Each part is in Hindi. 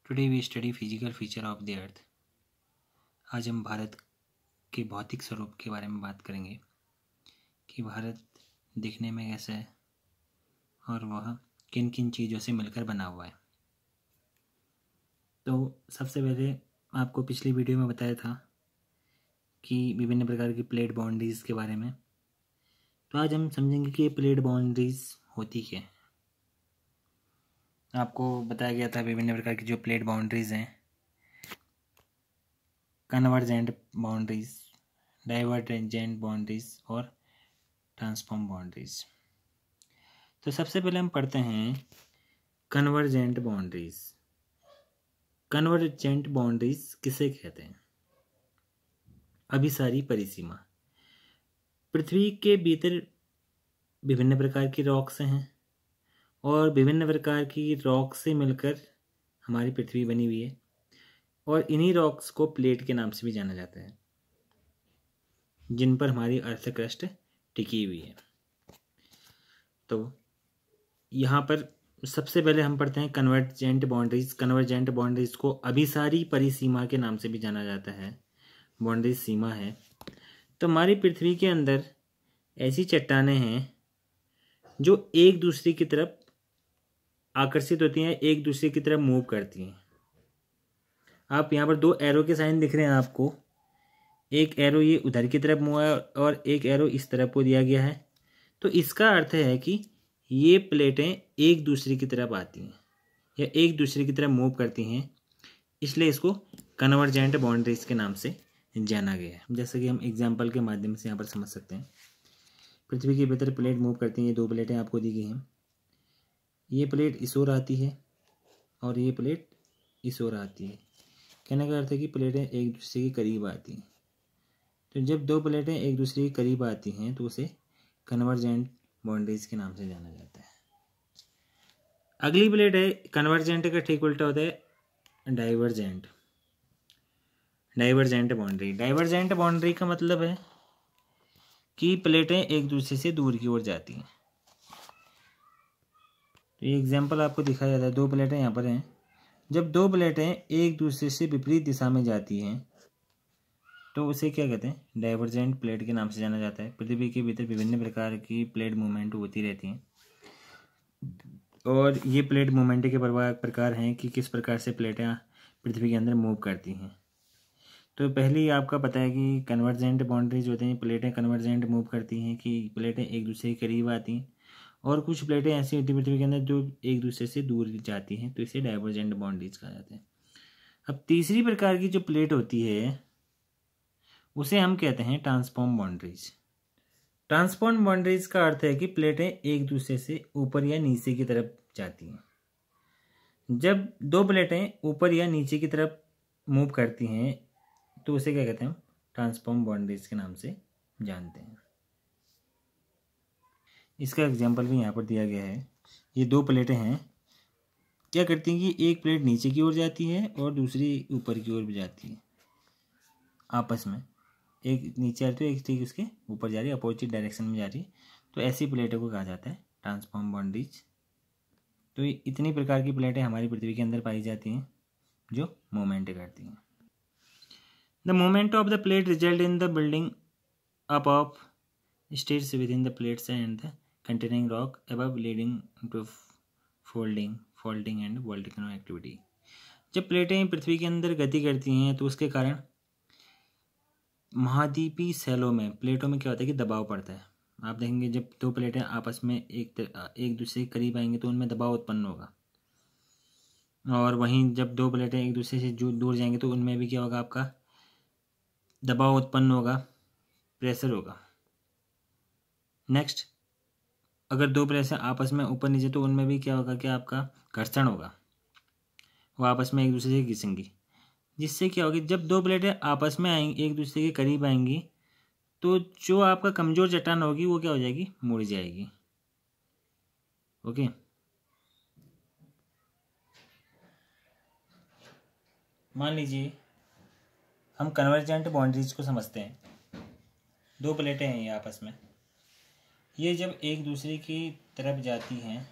Today we study physical feature of the earth. आज हम भारत के भौतिक स्वरूप के बारे में बात करेंगे कि भारत दिखने में कैसा है और वह किन किन चीज़ों से मिलकर बना हुआ है। तो सबसे पहले आपको पिछली वीडियो में बताया था कि विभिन्न प्रकार की प्लेट बाउंड्रीज़ के बारे में। तो आज हम समझेंगे कि ये प्लेट बाउंड्रीज़ होती क्या है। आपको बताया गया था विभिन्न प्रकार की जो प्लेट बाउंड्रीज़ हैं, कन्वर्जेंट बाउंड्रीज, डाइवर्जेंट बाउंड्रीज और ट्रांसफॉर्म बाउंड्रीज। तो सबसे पहले हम पढ़ते हैं कन्वर्जेंट बाउंड्रीज। कन्वर्जेंट बाउंड्रीज किसे कहते हैं? अभिसारी परिसीमा। पृथ्वी के भीतर विभिन्न प्रकार की रॉक्स हैं और विभिन्न प्रकार की रॉक से मिलकर हमारी पृथ्वी बनी हुई है और इन्हीं रॉक्स को प्लेट के नाम से भी जाना जाता है, जिन पर हमारी अर्थ क्रस्ट टिकी हुई है। तो यहाँ पर सबसे पहले हम पढ़ते हैं कन्वर्जेंट बाउंड्रीज। कन्वर्जेंट बाउंड्रीज को अभिसारी परिसीमा के नाम से भी जाना जाता है। बाउंड्रीज सीमा है। तो हमारी पृथ्वी के अंदर ऐसी चट्टानें हैं जो एक दूसरे की तरफ आकर्षित होती हैं, एक दूसरे की तरफ मूव करती हैं। आप यहाँ पर दो एरो के साइन दिख रहे हैं आपको। एक एरो ये उधर की तरफ मूव है और एक एरो इस तरफ को दिया गया है। तो इसका अर्थ है कि ये प्लेटें एक दूसरे की तरफ आती हैं या एक दूसरे की तरफ मूव करती हैं, इसलिए इसको कन्वर्जेंट बाउंड्रीज के नाम से जाना गया है। जैसे कि हम एग्जाम्पल के माध्यम से यहाँ पर समझ सकते हैं। पृथ्वी के भीतर प्लेट मूव करती हैं। ये दो प्लेटें आपको दी गई हैं। ये प्लेट इस ओर आती है और ये प्लेट इस ओर आती है। कहने का अर्थ है कि प्लेटें एक दूसरे के करीब आती हैं। तो जब दो प्लेटें एक दूसरे के करीब आती हैं तो उसे कन्वर्जेंट बाउंड्रीज के नाम से जाना जाता है। अगली प्लेट है कन्वर्जेंट का ठीक उल्टा होता है divergent. Divergent boundary. Divergent boundary का मतलब है कि प्लेटें एक दूसरे से दूर की ओर जाती हैं। तो ये एग्जाम्पल आपको दिखाया जाता है। दो प्लेटें यहाँ पर हैं। जब दो प्लेटें एक दूसरे से विपरीत दिशा में जाती हैं तो उसे क्या कहते हैं? डाइवर्जेंट प्लेट के नाम से जाना जाता है। पृथ्वी के भीतर विभिन्न प्रकार की प्लेट मूवमेंट होती रहती हैं और ये प्लेट मूवमेंट के प्रकार हैं कि किस प्रकार से प्लेटें पृथ्वी के अंदर मूव करती हैं। तो पहले ही आपका पता है कि कन्वर्जेंट बाउंड्रीज होते हैं, प्लेटें कन्वर्जेंट मूव करती हैं कि प्लेटें एक दूसरे के करीब आती हैं, और कुछ प्लेटें ऐसी होती हैं पृथ्वी के अंदर जो एक दूसरे से दूर जाती हैं, तो इसे डाइवर्जेंट बाउंड्रीज कहा जाता है। अब तीसरी प्रकार की जो प्लेट होती है उसे हम कहते हैं ट्रांसफॉर्म बाउंड्रीज। ट्रांसफॉर्म बाउंड्रीज का अर्थ है कि प्लेटें एक दूसरे से ऊपर या नीचे की तरफ जाती हैं। जब दो प्लेटें ऊपर या नीचे की तरफ मूव करती हैं तो उसे क्या कहते हैं? ट्रांसफॉर्म बाउंड्रीज के नाम से जानते हैं। इसका एग्जाम्पल भी यहाँ पर दिया गया है। ये दो प्लेटें हैं, क्या करती हैं कि एक प्लेट नीचे की ओर जाती है और दूसरी ऊपर की ओर भी जाती है आपस में। एक नीचे आ रही है तो एक ठीक उसके ऊपर जा रही है, अपोजिट डायरेक्शन में जा रही है। तो ऐसी प्लेटों को कहा जाता है ट्रांसफॉर्म बाउंड्रीज। तो इतनी प्रकार की प्लेटें हमारी पृथ्वी के अंदर पाई जाती हैं जो मूवमेंट करती हैं। The movement of the plate result in the building up of stresses within the plates and the containing rock above leading to folding and volcano activity. जब प्लेटें पृथ्वी के अंदर गति करती हैं तो उसके कारण महाद्वीपीय शैलों में प्लेटों में क्या होता है कि दबाव पड़ता है। आप देखेंगे जब दो प्लेटें आपस में एक दूसरे के करीब आएंगे तो उनमें दबाव उत्पन्न होगा, और वहीं जब दो प्लेटें एक दूसरे से दूर जाएंगे तो उनमें भी क्या होगा? आपका दबाव उत्पन्न होगा, प्रेशर होगा। नेक्स्ट, अगर दो प्लेटें आपस में ऊपर नीचे तो उनमें भी क्या होगा? कि आपका घर्षण होगा, वो आपस में एक दूसरे से घिसेंगी, जिससे क्या होगी? जब दो प्लेटें आपस में आएंगी, एक दूसरे के करीब आएंगी, तो जो आपका कमजोर चट्टान होगी वो क्या हो जाएगी? मुड़ जाएगी। ओके। मान लीजिए हम कन्वर्जेंट बाउंड्रीज को समझते हैं। दो प्लेटें हैं ये आपस में, ये जब एक दूसरे की तरफ जाती हैं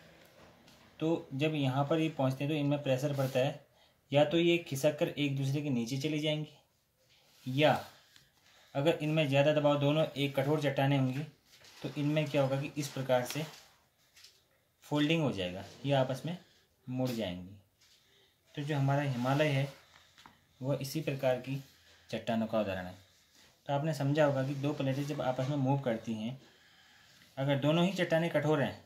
तो जब यहाँ पर ये पहुँचते हैं तो इनमें प्रेशर पड़ता है या तो ये खिसक कर एक दूसरे के नीचे चली जाएंगी, या अगर इनमें ज़्यादा दबाव, दोनों एक कठोर चट्टानें होंगी, तो इनमें क्या होगा कि इस प्रकार से फोल्डिंग हो जाएगा, ये आपस में मुड़ जाएंगी। तो जो हमारा हिमालय है वह इसी प्रकार की चट्टानों का उदाहरण है। तो आपने समझा होगा कि दो प्लेटें जब आपस में मूव करती हैं, अगर दोनों ही चट्टानें कठोर हैं,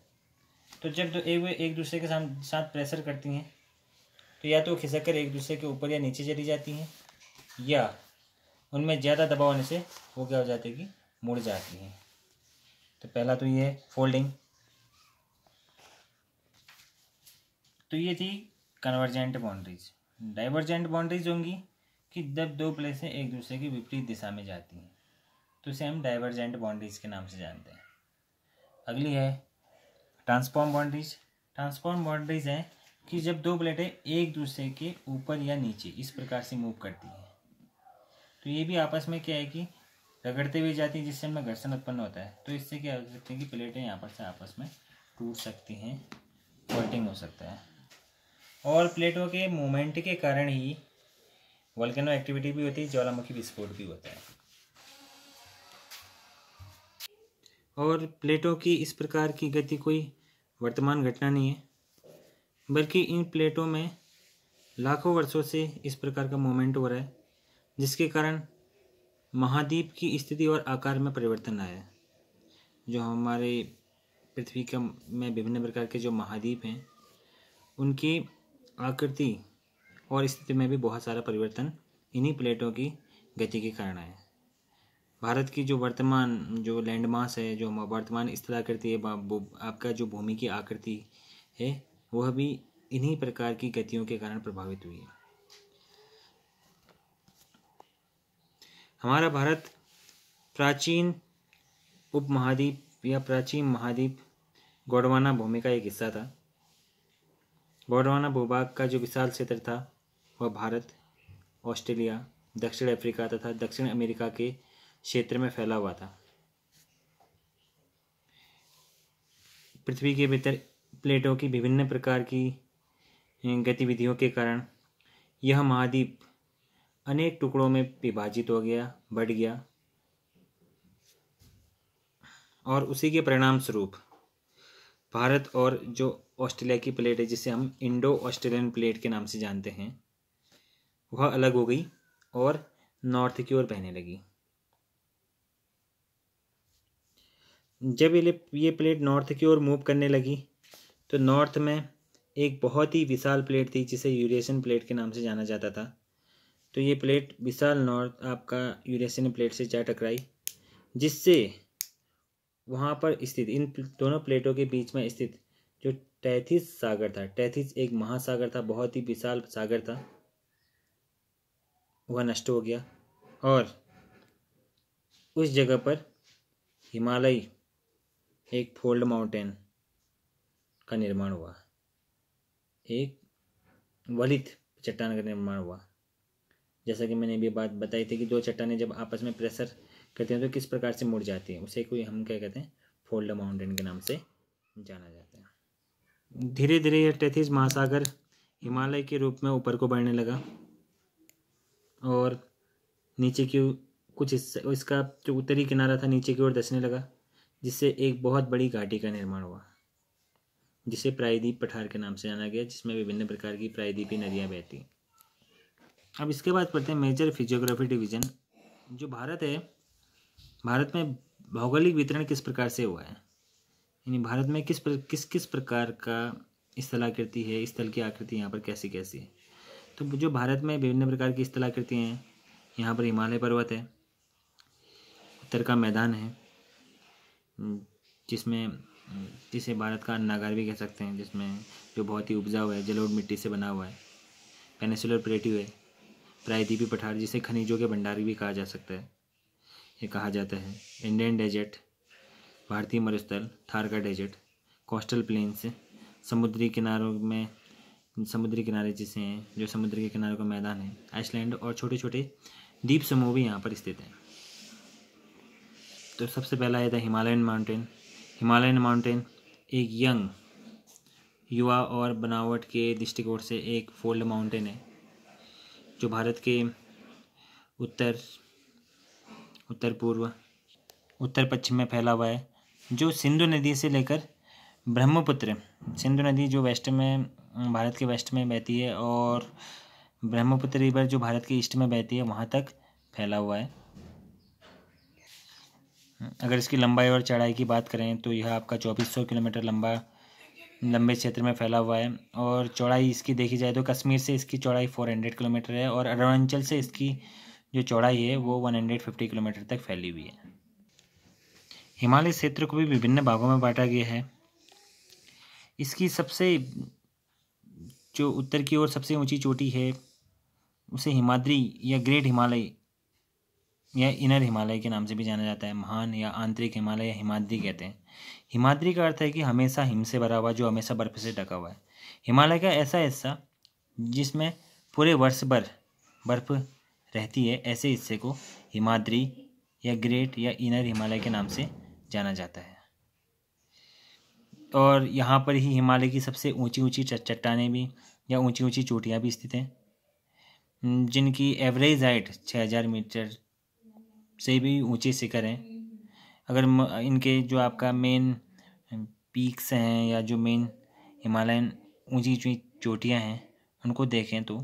तो जब दो एक दूसरे के साथ प्रेशर करती हैं, तो या तो खिसक कर एक दूसरे के ऊपर या नीचे चली जाती हैं, या उनमें ज़्यादा दबाव होने से वो क्या हो जाती है कि मुड़ जाती हैं। तो पहला तो ये फोल्डिंग। तो ये थी कन्वर्जेंट बाउंड्रीज। डाइवर्जेंट बाउंड्रीज होंगी कि जब दो प्लेसें एक दूसरे की विपरीत दिशा में जाती हैं, तो इसे हम डाइवर्जेंट बाउंड्रीज के नाम से जानते हैं। अगली है ट्रांसफॉर्म बाउंड्रीज। ट्रांसफॉर्म बाउंड्रीज हैं कि जब दो प्लेटें एक दूसरे के ऊपर या नीचे इस प्रकार से मूव करती हैं, तो ये भी आपस में क्या है कि रगड़ते हुए जाती है, जिससे हमें घर्षण उत्पन्न होता है। तो इससे क्या हो सकता है कि प्लेटें यहाँ पर से आपस में टूट सकती हैं, फॉल्टिंग हो सकता है। और प्लेटों के मूवमेंट के कारण ही वोल्केनो एक्टिविटी भी होती है, ज्वालामुखी विस्फोट भी होता है। और प्लेटों की इस प्रकार की गति कोई वर्तमान घटना नहीं है, बल्कि इन प्लेटों में लाखों वर्षों से इस प्रकार का मूवमेंट हो रहा है, जिसके कारण महाद्वीप की स्थिति और आकार में परिवर्तन आया है। जो हमारे पृथ्वी का में विभिन्न प्रकार के जो महाद्वीप हैं, उनकी आकृति और स्थिति में भी बहुत सारा परिवर्तन इन्हीं प्लेटों की गति के कारण आया है। भारत की जो वर्तमान जो लैंड मास है, जो वर्तमान स्थलाकृति है, आपका जो भूमि की आकृति है, वह भी इन्हीं प्रकार की गतियों के कारण प्रभावित हुई है। हमारा भारत प्राचीन उपमहाद्वीप या प्राचीन महाद्वीप गोंडवाना भूमि का एक हिस्सा था। गोंडवाना भूभाग का जो विशाल क्षेत्र था वह भारत, ऑस्ट्रेलिया, दक्षिण अफ्रीका तथा दक्षिण अमेरिका के क्षेत्र में फैला हुआ था। पृथ्वी के भीतर प्लेटों की विभिन्न प्रकार की गतिविधियों के कारण यह महाद्वीप अनेक टुकड़ों में विभाजित हो गया, बढ़ गया, और उसी के परिणाम स्वरूप भारत और जो ऑस्ट्रेलिया की प्लेट है, जिसे हम इंडो ऑस्ट्रेलियन प्लेट के नाम से जानते हैं, वह अलग हो गई और नॉर्थ की ओर बहने लगी। जब ये प्लेट नॉर्थ की ओर मूव करने लगी, तो नॉर्थ में एक बहुत ही विशाल प्लेट थी जिसे यूरेशियन प्लेट के नाम से जाना जाता था। तो ये प्लेट विशाल नॉर्थ आपका यूरेशियन प्लेट से जा टकराई, जिससे वहाँ पर स्थित इन दोनों प्लेटों के बीच में स्थित जो टैथिस सागर था, टैथिस एक महासागर था, बहुत ही विशाल सागर था, वह नष्ट हो गया और उस जगह पर हिमालय एक फोल्ड माउंटेन का निर्माण हुआ, एक वलित चट्टान का निर्माण हुआ। जैसा कि मैंने अभी बात बताई थी कि दो चट्टानें जब आपस में प्रेशर करते हैं तो किस प्रकार से मुड़ जाती हैं, उसे कोई हम क्या कहते हैं, फोल्ड माउंटेन के नाम से जाना जाता है। धीरे धीरे यह टैथिस महासागर हिमालय के रूप में ऊपर को बढ़ने लगा और नीचे की कुछ हिस्सा, इसका जो उत्तरी किनारा था नीचे की ओर धंसने लगा, जिससे एक बहुत बड़ी घाटी का निर्माण हुआ, जिसे प्रायद्वीप पठार के नाम से जाना गया, जिसमें विभिन्न प्रकार की प्रायद्वीपीय नदियाँ बहती। अब इसके बाद पढ़ते हैं मेजर फिजियोग्राफी डिवीजन। जो भारत है, भारत में भौगोलिक वितरण किस प्रकार से हुआ है, यानी भारत में किस प्रकार का स्थलाकृति है, स्थल की आकृति यहाँ पर कैसी कैसी है। तो जो भारत में विभिन्न प्रकार की स्थलाकृति हैं, यहाँ पर हिमालय पर्वत है, उत्तर का मैदान है, जिसे भारत का अन्नागार भी कह सकते हैं, जिसमें जो बहुत ही उपजाऊ है, जलोढ़ मिट्टी से बना हुआ है। पेनिसुलर प्लेट्यू है, प्रायद्वीपीय पठार, जिसे खनिजों के भंडार भी कहा जा सकता है, ये कहा जाता है। इंडियन डेजर्ट, भारतीय मरुस्थल, थार का डेजर्ट, कोस्टल प्लेन्स, समुद्री किनारे जिसे हैं, जो समुद्र के किनारे का मैदान है, आइसलैंड, और छोटे छोटे द्वीप समूह भी यहाँ पर स्थित हैं। तो सबसे पहला है हिमालयन माउंटेन। हिमालयन माउंटेन एक युवा और बनावट के दृष्टिकोण से एक फोल्ड माउंटेन है, जो भारत के उत्तर पूर्व उत्तर पश्चिम में फैला हुआ है, जो सिंधु नदी से लेकर ब्रह्मपुत्र, सिंधु नदी जो वेस्ट में, भारत के वेस्ट में बहती है, और ब्रह्मपुत्र रिवर जो भारत के ईस्ट में बहती है, वहाँ तक फैला हुआ है। अगर इसकी लंबाई और चौड़ाई की बात करें तो यह आपका 2400 किलोमीटर लंबे क्षेत्र में फैला हुआ है। और चौड़ाई इसकी देखी जाए तो कश्मीर से इसकी चौड़ाई 400 किलोमीटर है, और अरुणाचल से इसकी जो चौड़ाई है वो 150 किलोमीटर तक फैली हुई है। हिमालय क्षेत्र को भी विभिन्न भागों में बांटा गया है। इसकी सबसे जो उत्तर की ओर सबसे ऊंची चोटी है उसे हिमाद्री या ग्रेट हिमालय या इनर हिमालय के नाम से भी जाना जाता है। महान या आंतरिक हिमालय या हिमाद्री कहते हैं। हिमाद्री का अर्थ है कि हमेशा हिम से भरा हुआ, जो हमेशा बर्फ से ढका हुआ है। हिमालय का ऐसा हिस्सा जिसमें पूरे वर्ष भर बर्फ रहती है, ऐसे हिस्से को हिमाद्री या ग्रेट या इनर हिमालय के नाम से जाना जाता है। और यहाँ पर ही हिमालय की सबसे ऊंची ऊंची चट्टानें भी या ऊंची ऊंची चोटियाँ भी स्थित हैं, जिनकी एवरेज हाइट 6000 मीटर से भी ऊंचे शिखर हैं। अगर इनके जो आपका मेन पीक्स हैं या जो मेन हिमालयन ऊंची ऊंची चोटियाँ हैं उनको देखें तो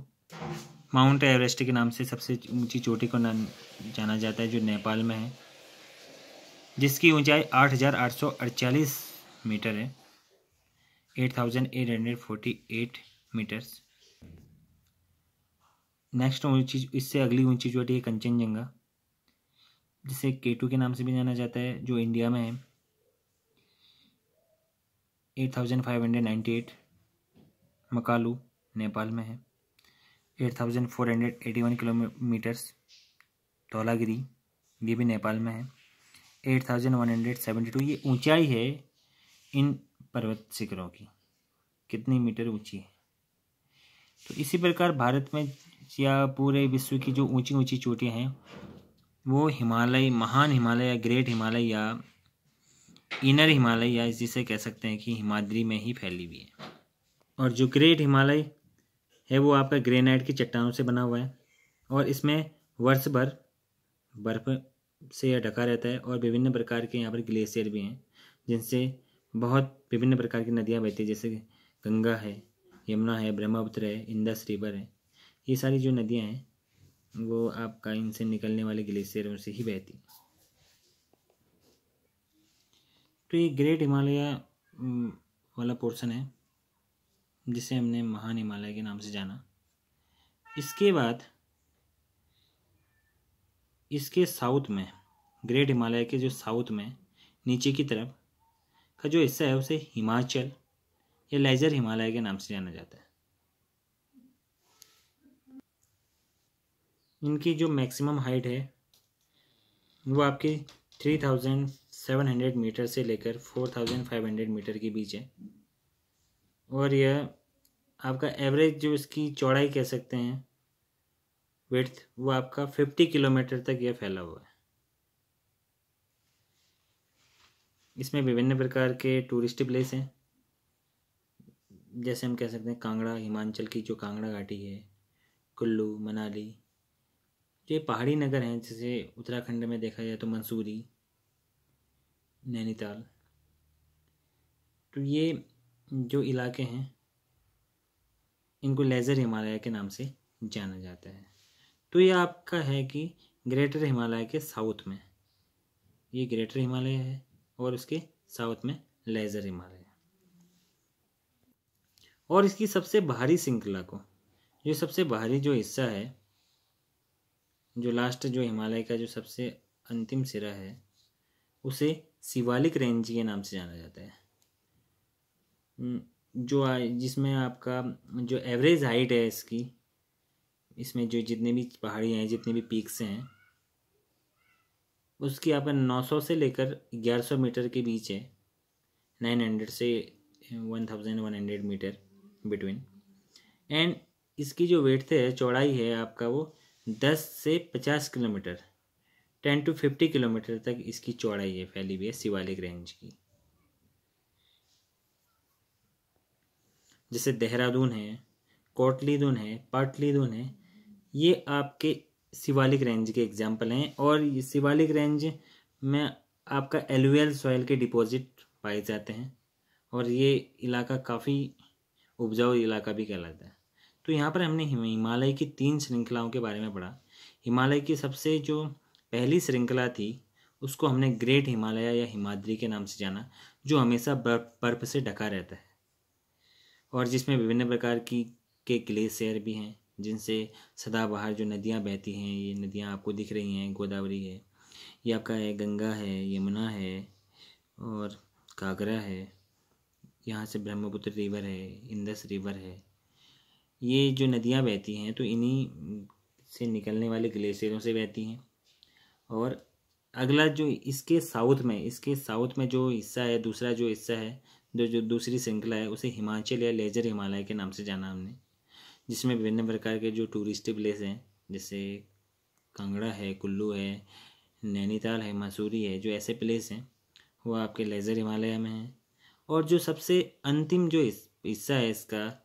माउंट एवरेस्ट के नाम से सबसे ऊंची चोटी को जाना जाता है, जो नेपाल में है, जिसकी ऊंचाई 8848 मीटर है, 8848 मीटर्स। नेक्स्ट ऊंची, इससे अगली ऊंची चोटी है कंचनजंगा, जिसे K2 के नाम से भी जाना जाता है, जो इंडिया में है, 8598। मकालू नेपाल में है, 8481 किलोमीटर्स। धौलागिरी ये भी नेपाल में है, 8172। ये ऊंचाई है इन पर्वत शिखरों की, कितनी मीटर ऊंची है। तो इसी प्रकार भारत में या पूरे विश्व की जो ऊंची ऊंची चोटियाँ हैं वो हिमालय, महान हिमालय या ग्रेट हिमालय या इनर हिमालय या जिसे कह सकते हैं कि हिमाद्री में ही फैली हुई है। और जो ग्रेट हिमालय है वो आपका ग्रेनाइट की चट्टानों से बना हुआ है, और इसमें वर्ष भर बर्फ से यह ढका रहता है, और विभिन्न प्रकार के यहाँ पर ग्लेशियर भी हैं, जिनसे बहुत विभिन्न प्रकार की नदियाँ बहती हैं, जैसे गंगा है, यमुना है, ब्रह्मपुत्र है, इंदस रिवर है। ये सारी जो नदियाँ हैं वो आपका इनसे निकलने वाले ग्लेशियरों से ही बहती। तो ये ग्रेट हिमालय वाला पोर्शन है जिसे हमने महान हिमालय के नाम से जाना। इसके बाद इसके साउथ में, ग्रेट हिमालय के जो साउथ में नीचे की तरफ का जो हिस्सा है उसे हिमाचल या लेजर हिमालय के नाम से जाना जाता है। इनकी जो मैक्सिमम हाइट है वो आपकी 3700 मीटर से लेकर 4500 मीटर के बीच है, और यह आपका एवरेज जो इसकी चौड़ाई कह सकते हैं, विड्थ, वो आपका 50 किलोमीटर तक यह फैला हुआ है। इसमें विभिन्न प्रकार के टूरिस्ट प्लेस हैं, जैसे हम कह सकते हैं कांगड़ा, हिमाचल की जो कांगड़ा घाटी है, कुल्लू, मनाली, जो पहाड़ी नगर हैं, जैसे उत्तराखंड में देखा जाए तो मंसूरी, नैनीताल। तो ये जो इलाके हैं इनको लेजर हिमालय के नाम से जाना जाता है। तो ये आपका है कि ग्रेटर हिमालय के साउथ में ये ग्रेटर हिमालय है, और उसके साउथ में लेजर हिमालय है। और इसकी सबसे बाहरी श्रृंखला को, जो सबसे बाहरी जो हिस्सा है, जो लास्ट जो हिमालय का जो सबसे अंतिम सिरा है, उसे शिवालिक रेंज के नाम से जाना जाता है, जो जिसमें आपका जो एवरेज हाइट है इसकी, इसमें जो जितने भी पहाड़ियाँ हैं, जितने भी पीक्स हैं, उसकी आपका 900 से लेकर 1100 मीटर के बीच है, 900 से 1100 मीटर बिटवीन। एंड इसकी जो वेट है, चौड़ाई है आपका, वो 10 से 50 किलोमीटर, 10 to 50 किलोमीटर तक इसकी चौड़ाई है, फैली हुई है शिवालिक रेंज की। जैसे देहरादून है, कोटलीदून है, पाटलीदून है, ये आपके शिवालिक रेंज के एग्जाम्पल हैं। और ये शिवालिक रेंज में आपका एलुवियल सॉइल के डिपॉजिट पाए जाते हैं और ये इलाका काफ़ी उपजाऊ इलाका भी कहलाता है। तो यहाँ पर हमने हिमालय की 3 श्रृंखलाओं के बारे में पढ़ा। हिमालय की सबसे जो पहली श्रृंखला थी उसको हमने ग्रेट हिमालय या हिमाद्री के नाम से जाना, जो हमेशा बर्फ से ढका रहता है और जिसमें विभिन्न प्रकार के ग्लेशियर भी हैं, जिनसे सदाबहार जो नदियाँ बहती हैं, ये नदियाँ आपको दिख रही हैं, गोदावरी है, ये आपका है गंगा है, यमुना है और घाघरा है, यहाँ से ब्रह्मपुत्र रिवर है, इंदस रिवर है। ये जो नदियाँ बहती हैं तो इन्हीं से निकलने वाले ग्लेशियरों से बहती हैं। और अगला जो इसके साउथ में जो हिस्सा है, दूसरा जो हिस्सा है, जो दूसरी श्रृंखला है, उसे हिमाचल या लेजर हिमालय के नाम से जाना हमने, जिसमें विभिन्न प्रकार के जो टूरिस्ट प्लेस हैं, जैसे कांगड़ा है, कुल्लू है, नैनीताल है, मसूरी है, जो ऐसे प्लेस हैं वो आपके लेजर हिमालय में हैं। और जो सबसे अंतिम जो हिस्सा है इसका,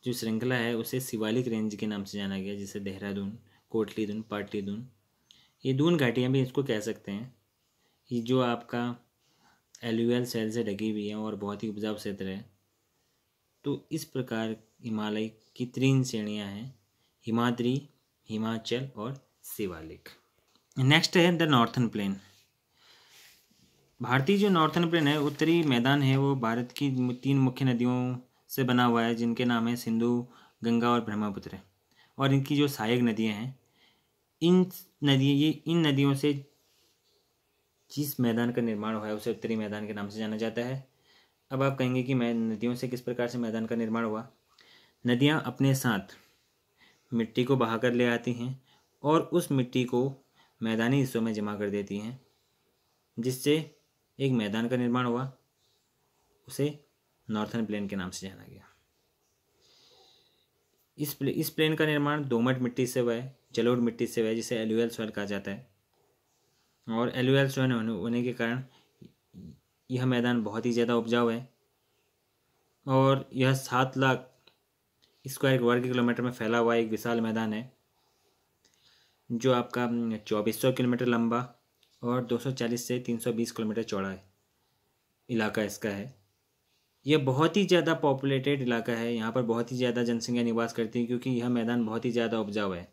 जो श्रृंखला है, उसे शिवालिक रेंज के नाम से जाना गया, जैसे देहरादून, कोटली दून, पाटली दून, ये दून घाटियाँ भी इसको कह सकते हैं। ये जो आपका एलुवियल सैल से ढकी हुई है और बहुत ही उपजाऊ क्षेत्र है। तो इस प्रकार हिमालय की 3 श्रेणियाँ हैं, हिमाद्री, हिमाचल और शिवालिक। नेक्स्ट है द नॉर्थन प्लेन। भारतीय जो नॉर्थन प्लेन है, उत्तरी मैदान है, वो भारत की 3 मुख्य नदियों से बना हुआ है, जिनके नाम है सिंधु, गंगा और ब्रह्मपुत्र। और इनकी जो सहायक नदियाँ हैं, इन नदियों से जिस मैदान का निर्माण हुआ है उसे उत्तरी मैदान के नाम से जाना जाता है। अब आप कहेंगे कि नदियों से किस प्रकार से मैदान का निर्माण हुआ। नदियाँ अपने साथ मिट्टी को बहा कर ले आती हैं और उस मिट्टी को मैदानी हिस्सों में जमा कर देती हैं, जिससे एक मैदान का निर्माण हुआ, उसे नॉर्थन प्लेन के नाम से जाना गया। इस प्लेन का निर्माण दोमट मिट्टी से हुआ है, जलोढ़ मिट्टी से हुआ है, जिसे एलुवियल सॉइल कहा जाता है। और एलुवियल सॉइल होने के कारण यह मैदान बहुत ही ज़्यादा उपजाऊ है और यह 7 लाख स्क्वायर वर्ग किलोमीटर में फैला हुआ एक विशाल मैदान है, जो आपका 2400 किलोमीटर लंबा और 240 से 320 किलोमीटर चौड़ा इलाका इसका है। यह बहुत ही ज़्यादा पॉपुलेटेड इलाका है, यहाँ पर बहुत ही ज़्यादा जनसंख्या निवास करती है, क्योंकि यह मैदान बहुत ही ज़्यादा उपजाऊ है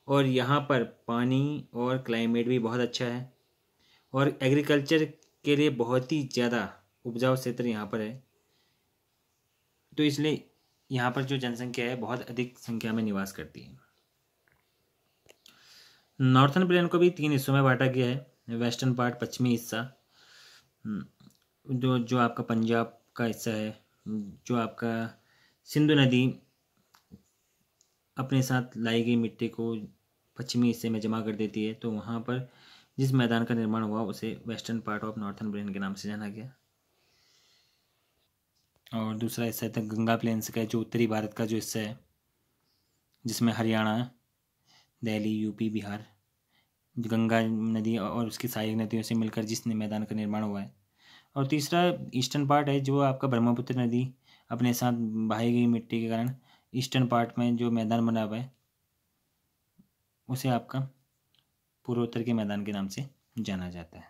और यहाँ पर पानी और क्लाइमेट भी बहुत अच्छा है और एग्रीकल्चर के लिए बहुत ही ज़्यादा उपजाऊ क्षेत्र यहाँ पर है। तो इसलिए यहाँ पर जो जनसंख्या है बहुत अधिक संख्या में निवास करती है। नॉर्थन प्लेन को भी 3 हिस्सों में बांटा गया है। वेस्टर्न पार्ट, पश्चिमी हिस्सा, जो आपका पंजाब का हिस्सा है, जो आपका सिंधु नदी अपने साथ लाई गई मिट्टी को पश्चिमी हिस्से में जमा कर देती है, तो वहाँ पर जिस मैदान का निर्माण हुआ उसे western part of northern plain के नाम से जाना गया। और दूसरा हिस्सा है गंगा प्लेन्स का, जो उत्तरी भारत का जो हिस्सा है, जिसमें हरियाणा, दिल्ली, यूपी, बिहार, गंगा नदी और उसकी सहायक नदियों से मिलकर जिस मैदान का निर्माण हुआ है। और तीसरा ईस्टर्न पार्ट है, जो आपका ब्रह्मपुत्र नदी अपने साथ बहाई गई मिट्टी के कारण ईस्टर्न पार्ट में जो मैदान बना हुआ है उसे आपका पूर्वोत्तर के मैदान के नाम से जाना जाता है।